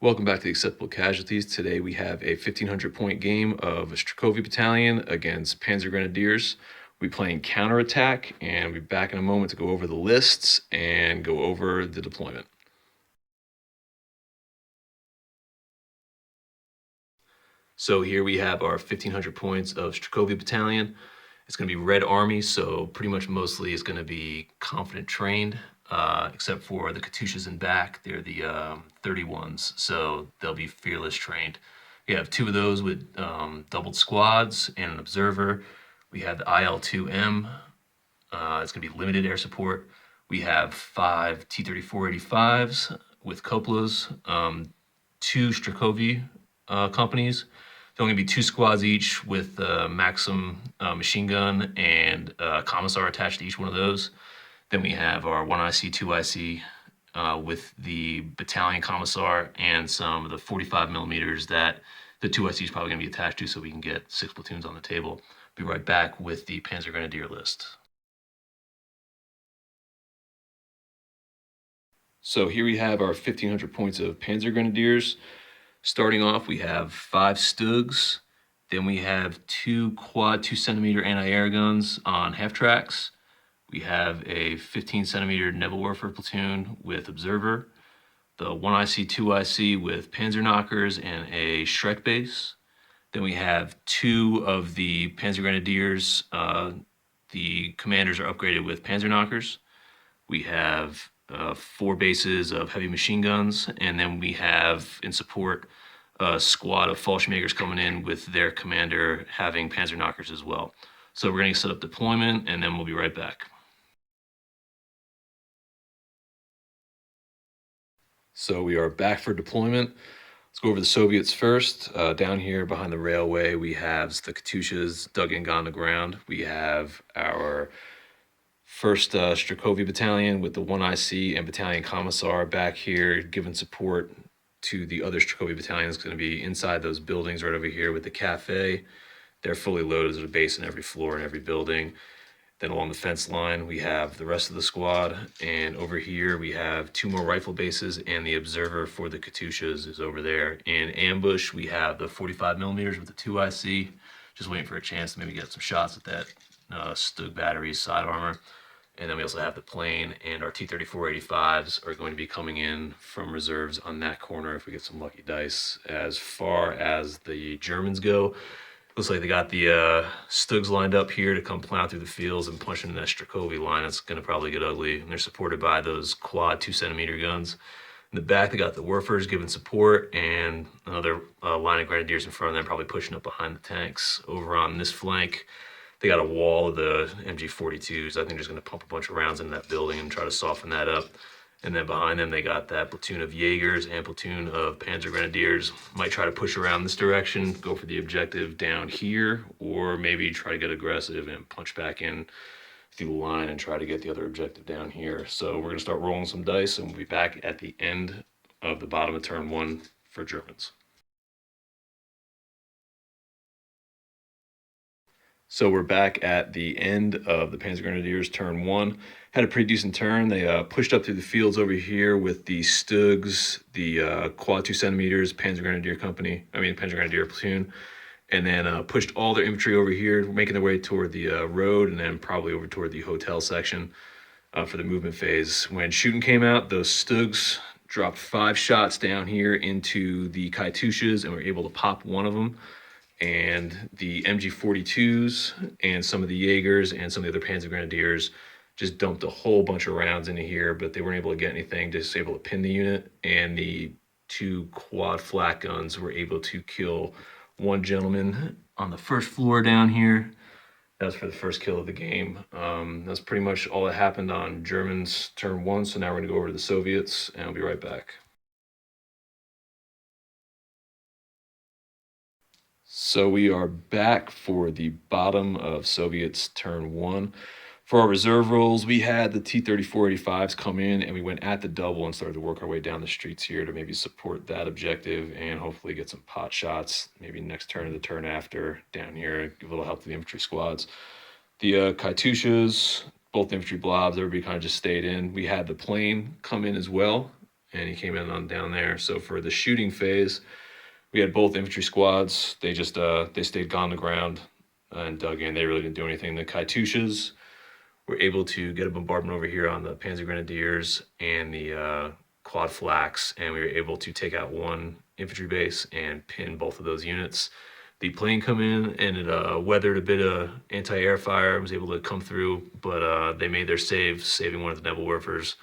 Welcome back to the Acceptable Casualties. Today we have a 1,500-point game of a Strelkovy Battalion against Panzergrenadiers. We'll be playing counterattack, and we'll be back in a moment to go over the lists and go over the deployment. So here we have our 1,500 points of Strelkovy Battalion. It's going to be Red Army, so pretty much mostly it's going to be confident trained, except for the Katyushas in back. They're the 31s, so they'll be fearless trained. We have two of those with doubled squads and an observer. We have the IL-2M. It's going to be limited air support. We have 5 T-34-85s with Coplas, 2 Strelkovy companies. There'll only be 2 squads each with Maxim machine gun and commissar attached to each one of those. Then we have our 1IC, 2IC with the battalion commissar and some of the 45 millimeters that the 2IC is probably going to be attached to, so we can get 6 platoons on the table. Be right back with the Panzergrenadier list. So here we have our 1,500 points of Panzergrenadiers. Starting off, we have 5 Stugs. Then we have 2 quad 2-centimeter anti-air guns on half tracks. We have a 15-centimeter naval warfare platoon with observer, the 1IC, 2IC with Panzer knockers and a Shrek base. Then we have 2 of the Panzergrenadiers. The commanders are upgraded with Panzer knockers. We have 4 bases of heavy machine guns, and then we have in support a squad of Fallschirmjägers coming in with their commander having Panzer knockers as well. So we're going to set up deployment, and then we'll be right back. So we are back for deployment. Let's go over the Soviets first. Down here behind the railway, we have the Katyushas dug in on the ground. We have our 1st Strelkovy Battalion with the 1IC and Battalion Commissar back here giving support to the other Strelkovy Battalions. Going to be inside those buildings right over here with the cafe. They're fully loaded. There's a base in every floor in every building. Then along the fence line, we have the rest of the squad. And over here, we have 2 more rifle bases, and the observer for the Katyushas is over there. In ambush, we have the 45 millimeters with the 2IC. Just waiting for a chance to maybe get some shots at that Stug battery's side armor. And then we also have the plane, and our T-34-85s are going to be coming in from reserves on that corner if we get some lucky dice. As far as the Germans go, looks like they got the Stugs lined up here to come plow through the fields and punch into that Strelkovy line. It's going to probably get ugly. And they're supported by those quad 2-centimeter guns. In the back, they got the Werfers giving support, and another line of Grenadiers in front of them, probably pushing up behind the tanks. Over on this flank, they got a wall of the MG-42s. I think they're just going to pump a bunch of rounds into that building and try to soften that up. And then behind them, they got that platoon of Jaegers and platoon of Panzergrenadiers. Might try to push around this direction, go for the objective down here, or maybe try to get aggressive and punch back in through the line and try to get the other objective down here. So we're going to start rolling some dice, and we'll be back at the end of the bottom of turn 1 for Germans. So we're back at the end of the Panzergrenadiers turn 1. Had a pretty decent turn. They pushed up through the fields over here with the Stugs, the quad 2-centimeters Panzergrenadier platoon, and then pushed all their infantry over here, making their way toward the road, and then probably over toward the hotel section for the movement phase. When shooting came out, those Stugs dropped 5 shots down here into the Katyushas and were able to pop one of them. And the MG-42s and some of the Jaegers and some of the other Panzergrenadiers just dumped a whole bunch of rounds into here, but they weren't able to get anything, just able to pin the unit. And the 2 quad flak guns were able to kill 1 gentleman on the first floor down here. That was for the first kill of the game. That's pretty much all that happened on Germans turn 1. So now we're going to go over to the Soviets, and I'll be right back. So we are back for the bottom of Soviets turn 1. For our reserve rolls, we had the T-34-85s come in, and we went at the double and started to work our way down the streets here to maybe support that objective and hopefully get some pot shots, maybe next turn or the turn after down here, give a little help to the infantry squads. The Katyushas, both infantry blobs, everybody kind of just stayed in. We had the plane come in as well, and he came in on down there. So for the shooting phase, we had both infantry squads. They just they stayed on the ground and dug in. They really didn't do anything. The Katyushas were able to get a bombardment over here on the Panzergrenadiers and the quad flax, and we were able to take out one infantry base and pin both of those units. The plane come in and it weathered a bit of anti-air fire, was able to come through, but they made their save, saving one of the Nebelwerfers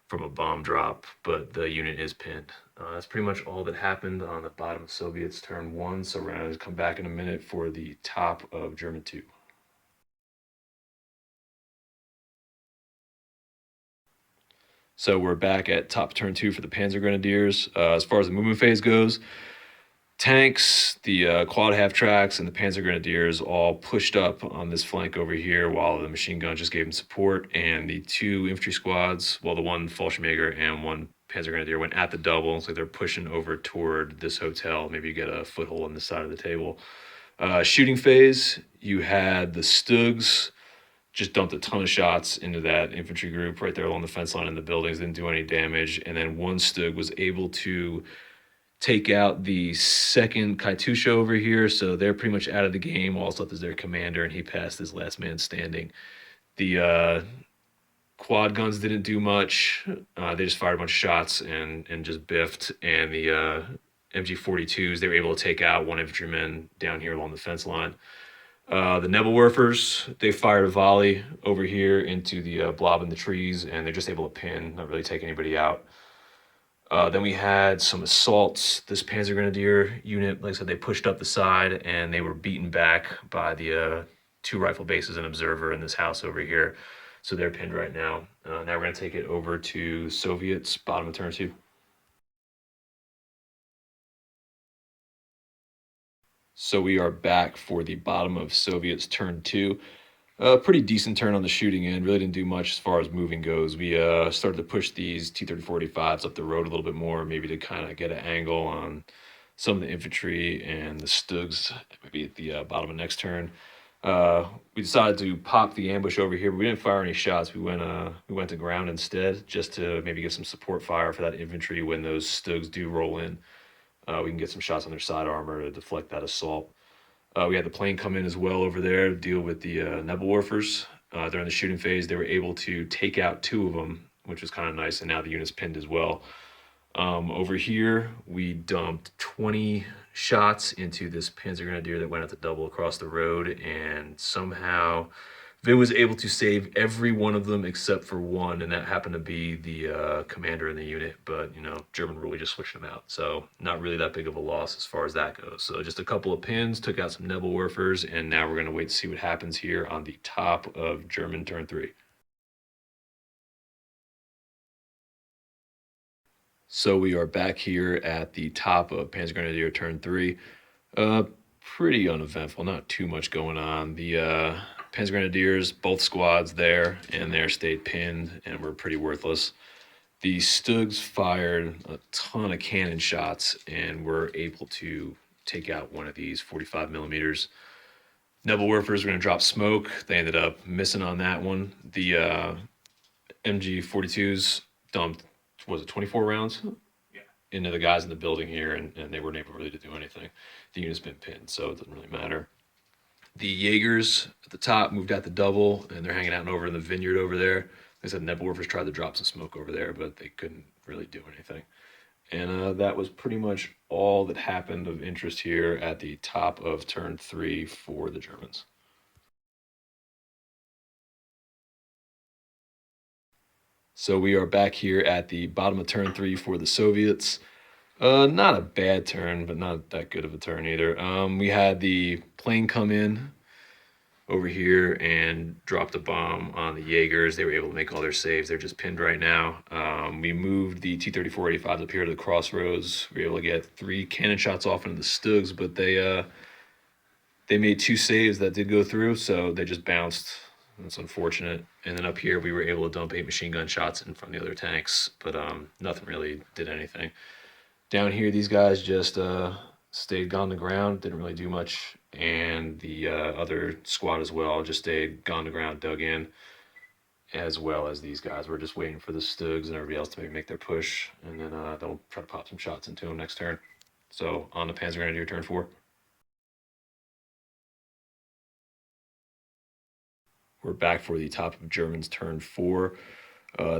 from a bomb drop, but the unit is pinned. That's pretty much all that happened on the bottom of Soviets turn 1, so we're going to come back in a minute for the top of German 2. So we're back at top turn 2 for the Panzergrenadiers. As far as the movement phase goes, tanks, the quad half tracks, and the Panzergrenadiers all pushed up on this flank over here while the machine gun just gave them support. And the two infantry squads, well, the one Fallschirmjäger and one Panzergrenadier went at the double, so they're pushing over toward this hotel. Maybe you get a foothold on the side of the table. Shooting phase, you had the Stugs just dumped a ton of shots into that infantry group right there along the fence line in the buildings, didn't do any damage. And then one Stug was able to take out the second Katyusha over here, so they're pretty much out of the game. All left is their commander, and he passed as last man standing. The quad guns didn't do much. They just fired a bunch of shots and just biffed. And the MG42s, they were able to take out one infantryman down here along the fence line. The Nebelwerfers, they fired a volley over here into the blob in the trees, and they're just able to pin, not really take anybody out. Then we had some assaults. This Panzergrenadier unit, like I said, they pushed up the side, and they were beaten back by the two rifle bases and observer in this house over here. So they're pinned right now. Now we're going to take it over to Soviets, bottom of turn 2. So we are back for the bottom of Soviets turn 2. Pretty decent turn on the shooting end. Really didn't do much as far as moving goes. We started to push these T-34-85s up the road a little bit more, maybe to kind of get an angle on some of the infantry and the Stugs, maybe at the bottom of next turn. We decided to pop the ambush over here, but we didn't fire any shots. We went to ground instead, just to maybe give some support fire for that infantry when those Stugs do roll in. We can get some shots on their side armor to deflect that assault. We had the plane come in as well over there to deal with the Nebelwerfers. During the shooting phase, they were able to take out two of them, which was kind of nice, and now the unit's pinned as well. Over here, we dumped 20 shots into this Panzergrenadier that went at the double across the road, and somehow Vin was able to save every one of them except for one, and that happened to be the commander in the unit. But, you know, German rule, we just switched them out. So not really that big of a loss as far as that goes. So just a couple of pins, took out some Nebelwerfers, and now we're going to wait to see what happens here on the top of German turn 3. So we are back here at the top of Panzergrenadier turn 3. Pretty uneventful, not too much going on. The Panzergrenadiers, both squads there, and there stayed pinned and were pretty worthless. The Stugs fired a ton of cannon shots and were able to take out one of these 45 millimeters. Nebelwerfers were going to drop smoke. They ended up missing on that one. The MG42s dumped, was it 24 rounds? Yeah. Into the guys in the building here, and they weren't able really to do anything. The unit's been pinned, so it doesn't really matter. The Jaegers at the top moved out the double, and they're hanging out over in the vineyard over there. They said Nebelwerfers tried to drop some smoke over there, but they couldn't really do anything. And that was pretty much all that happened of interest here at the top of turn 3 for the Germans. So we are back here at the bottom of turn 3 for the Soviets. Not a bad turn, but not that good of a turn either. We had the plane come in over here and dropped a bomb on the Jaegers. They were able to make all their saves. They're just pinned right now. We moved the T-34-85s up here to the crossroads. We were able to get 3 cannon shots off into the Stugs, but they made 2 saves that did go through, so they just bounced. That's unfortunate. And then up here, we were able to dump 8 machine gun shots in front of the other tanks, but nothing really did anything. Down here, these guys just stayed on the ground, didn't really do much, and the other squad as well just stayed on the ground, dug in. as well as these guys. We're just waiting for the Stugs and everybody else to maybe make their push, and then they'll try to pop some shots into them next turn. So on the Panzergrenadier turn 4. We're back for the top of Germans turn 4.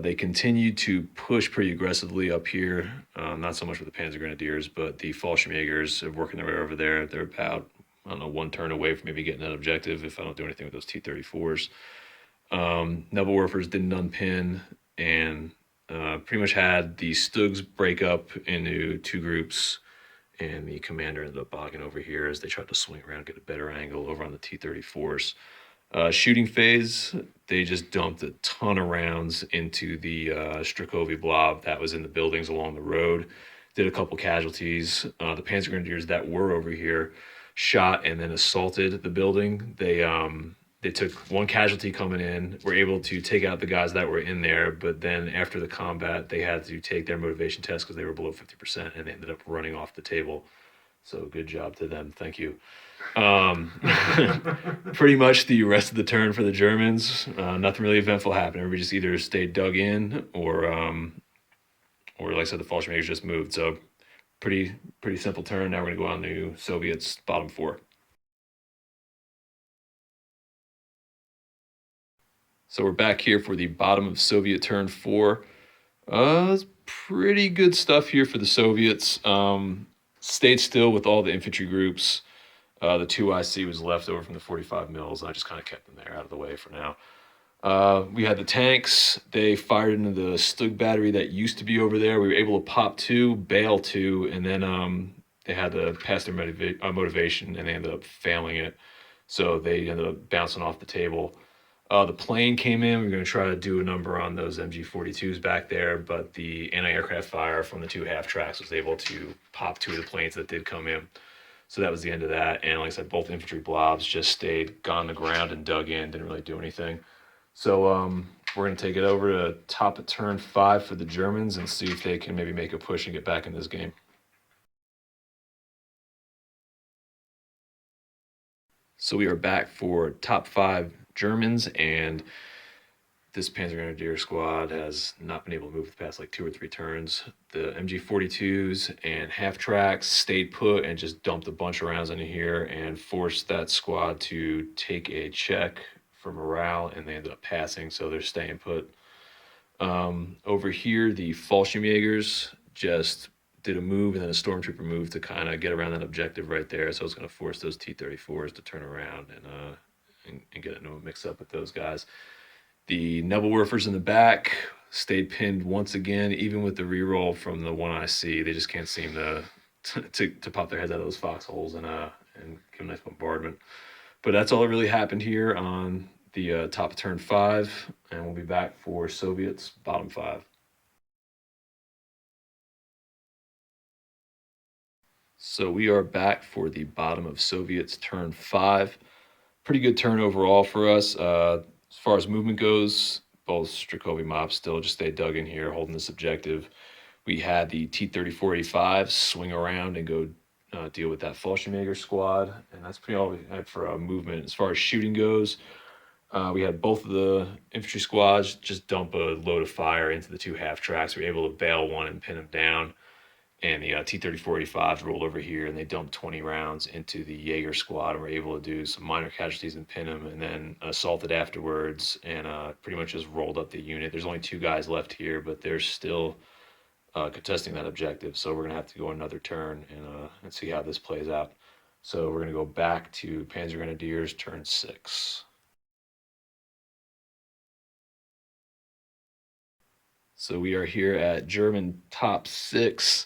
They continue to push pretty aggressively up here. Not so much with the Panzergrenadiers, but the Fallschirmjägers are working their way over there. They're about, I don't know, one turn away from maybe getting that objective if I don't do anything with those T-34s. Nebelwerfers didn't unpin and pretty much had the Stugs break up into two groups, and the commander ended up bogging over here as they tried to swing around, get a better angle over on the T-34s. Shooting phase, they just dumped a ton of rounds into the Strelkovy blob that was in the buildings along the road. Did a couple casualties. The Panzergrenadiers that were over here shot and then assaulted the building. They took one casualty coming in, were able to take out the guys that were in there, but then after the combat, they had to take their motivation test because they were below 50%, and they ended up running off the table. So good job to them. Thank you. Pretty much the rest of the turn for the Germans, nothing really eventful happened. Everybody just either stayed dug in or like I said, the Fallschirmjägers just moved. So pretty simple turn. Now we're going to go on to Soviets bottom 4. So we're back here for the bottom of Soviet turn 4. It's pretty good stuff here for the Soviets. Stayed still with all the infantry groups. The 2 IC was left over from the 45 mils. I just kind of kept them there out of the way for now. We had the tanks. They fired into the Stug battery that used to be over there. We were able to pop 2, bail 2, and then they had to pass their motivation, and they ended up failing it. So they ended up bouncing off the table. The plane came in. We were going to try to do a number on those MG-42s back there, but the anti-aircraft fire from the 2 half-tracks was able to pop 2 of the planes that did come in. So that was the end of that. And like I said, both infantry blobs just stayed, got on the ground and dug in, didn't really do anything. So we're going to take it over to top of turn 5 for the Germans and see if they can maybe make a push and get back in this game. So we are back for top 5 Germans, and this Panzergrenadier squad has not been able to move the past like 2 or 3 turns. The MG-42s and half-tracks stayed put and just dumped a bunch of rounds into here and forced that squad to take a check for morale, and they ended up passing, so they're staying put. Over here, the Fallschirmjägers just did a move and then a stormtrooper move to kind of get around that objective right there, so it's going to force those T-34s to turn around and get into a mix-up with those guys. The Nebelwerfers in the back stayed pinned once again, even with the reroll from the 1 IC. They just can't seem to pop their heads out of those foxholes and give a nice bombardment. But that's all that really happened here on the top of turn 5, and we'll be back for Soviets bottom 5. So we are back for the bottom of Soviets turn 5. Pretty good turn overall for us. As far as movement goes, both Strelkovy mobs still just stay dug in here, holding this objective. We had the T-34-85 swing around and go deal with that Fallschirmjäger squad, and that's pretty all we had for movement. As far as shooting goes, we had both of the infantry squads just dump a load of fire into the 2 half-tracks. We were able to bail one and pin them down. And the T-34-85s rolled over here, and they dumped 20 rounds into the Jaeger squad, and were able to do some minor casualties and pin them, and then assaulted afterwards, and pretty much just rolled up the unit. There's only 2 guys left here, but they're still contesting that objective, so we're going to have to go another turn and see how this plays out. So we're going to go back to Panzergrenadiers turn 6. So we are here at German top 6.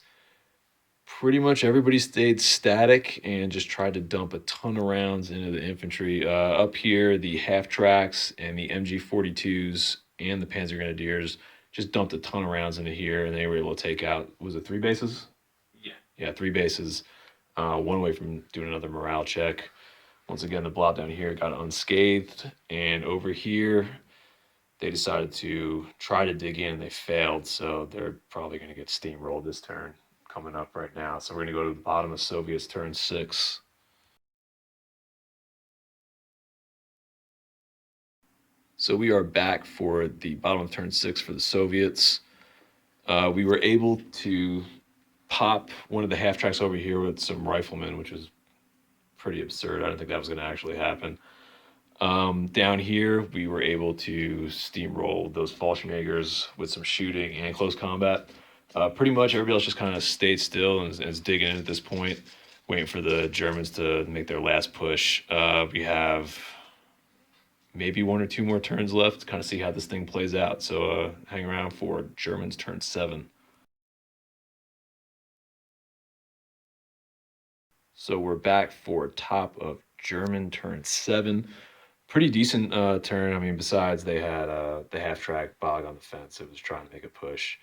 Pretty much everybody stayed static and just tried to dump a ton of rounds into the infantry. Up here, the half-tracks and the MG-42s and the Panzergrenadiers just dumped a ton of rounds into here, and they were able to take out, was it 3 bases? Yeah, 3 bases. One away from doing another morale check. Once again, the blob down here got unscathed, and over here, they decided to try to dig in, and they failed, so they're probably going to get steamrolled this turn coming up right now. So we're going to go to the bottom of Soviets turn 6. So we are back for the bottom of turn 6 for the Soviets. We were able to pop one of the half tracks over here with some riflemen, which was pretty absurd. I didn't think that was going to actually happen. Down here, we were able to steamroll those Fallschirmjägers with some shooting and close combat. Pretty much everybody else just kind of stayed still and is digging in at this point, waiting for the Germans to make their last push. We have maybe 1 or 2 more turns left to kind of see how this thing plays out. So hang around for Germans turn 7. So we're back for top of German turn 7. Pretty decent turn. I mean, besides they had the half-track bog on the fence. It was trying to make a push.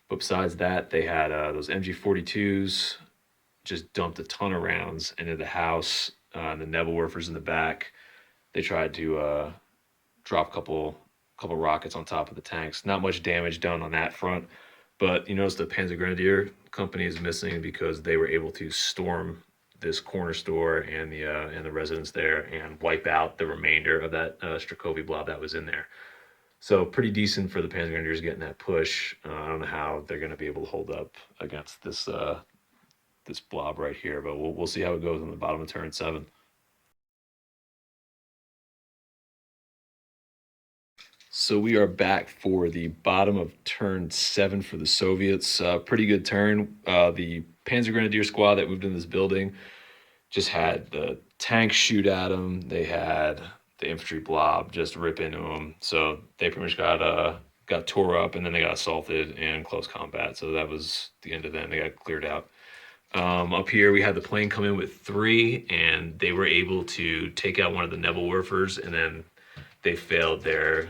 But besides that, they had those MG42s, just dumped a ton of rounds into the house, and the Nebelwerfers in the back. They tried to drop a couple rockets on top of the tanks. Not much damage done on that front. But you notice the Panzergrenadier company is missing because they were able to storm this corner store and the residents there and wipe out the remainder of that Strelkovy blob that was in there. So pretty decent for the Panzergrenadiers getting that push. I don't know how they're going to be able to hold up against this this blob right here, but we'll see how it goes on the bottom of turn 7. So we are back for the bottom of turn 7 for the Soviets. Pretty good turn. The Panzergrenadier squad that moved in this building just had the tanks shoot at them. They had the infantry blob just rip into them. So they pretty much got tore up, and then they got assaulted in close combat. So that was the end of them. They got cleared out. Up here, we had the plane come in with 3, and they were able to take out one of the Nebelwerfers, and then they failed their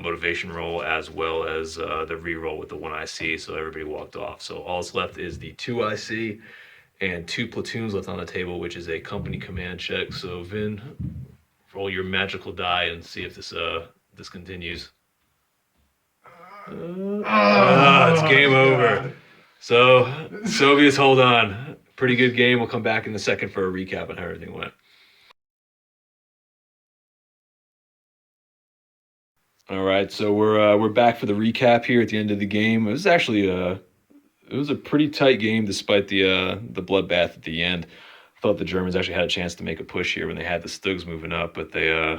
motivation roll as well as the re-roll with the 1 IC, so everybody walked off. So all that's left is the 2 IC and 2 platoons left on the table, which is a company command check. So Vin, roll your magical die and see if this continues. It's game over. So Soviets hold on. Pretty good game. We'll come back in a second for a recap on how everything went. All right, so we're back for the recap here at the end of the game. It was actually a pretty tight game despite the bloodbath at the end. I thought the Germans actually had a chance to make a push here when they had the Stugs moving up, but they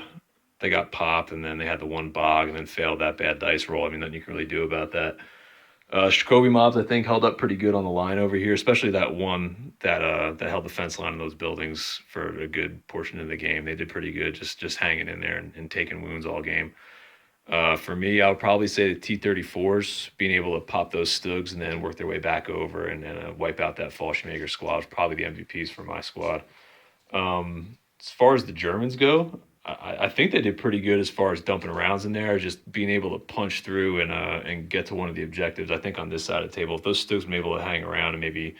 got popped, and then they had the 1 bog and then failed that bad dice roll. I mean, nothing you can really do about that. Strelkovy mobs, I think, held up pretty good on the line over here, especially that one that held the fence line in those buildings for a good portion of the game. They did pretty good, just hanging in there and taking wounds all game. For me, I would probably say the T-34s, being able to pop those Stugs and then work their way back over and wipe out that Fallschirmjäger squad was probably the MVPs for my squad. As far as the Germans go, I think they did pretty good as far as dumping rounds in there, just being able to punch through and get to one of the objectives. I think on this side of the table, if those Stugs were able to hang around and maybe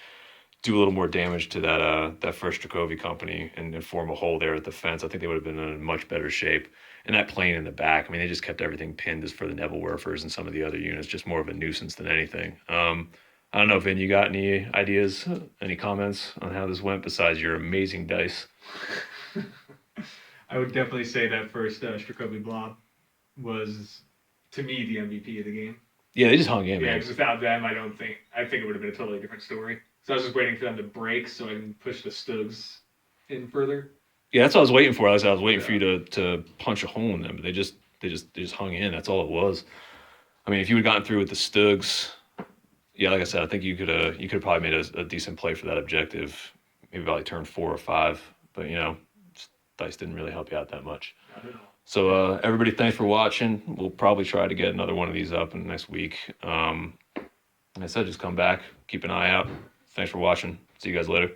do a little more damage to that first Strelkovy company and form a hole there at the fence, I think they would have been in much better shape. And that plane in the back, I mean, they just kept everything pinned as for the Nebelwerfers and some of the other units, just more of a nuisance than anything. I don't know, Vin, you got any ideas, any comments on how this went besides your amazing dice? I would definitely say that first Strelkovy blob was, to me, the MVP of the game. Yeah, they just hung in, Yeah, man. because without them, I think it would have been a totally different story. So I was just waiting for them to break so I can push the Stugs in further. Yeah, that's what I was waiting for. I was waiting for you to punch a hole in them, but they just hung in. That's all it was. I mean, if you would gotten through with the Stugs, yeah, like I said, I think you could have probably made a decent play for that objective, maybe probably turn 4 or 5. But dice didn't really help you out that much. I don't know. So everybody, thanks for watching. We'll probably try to get another one of these up in the next week. Like I said, just come back, keep an eye out. Thanks for watching. See you guys later.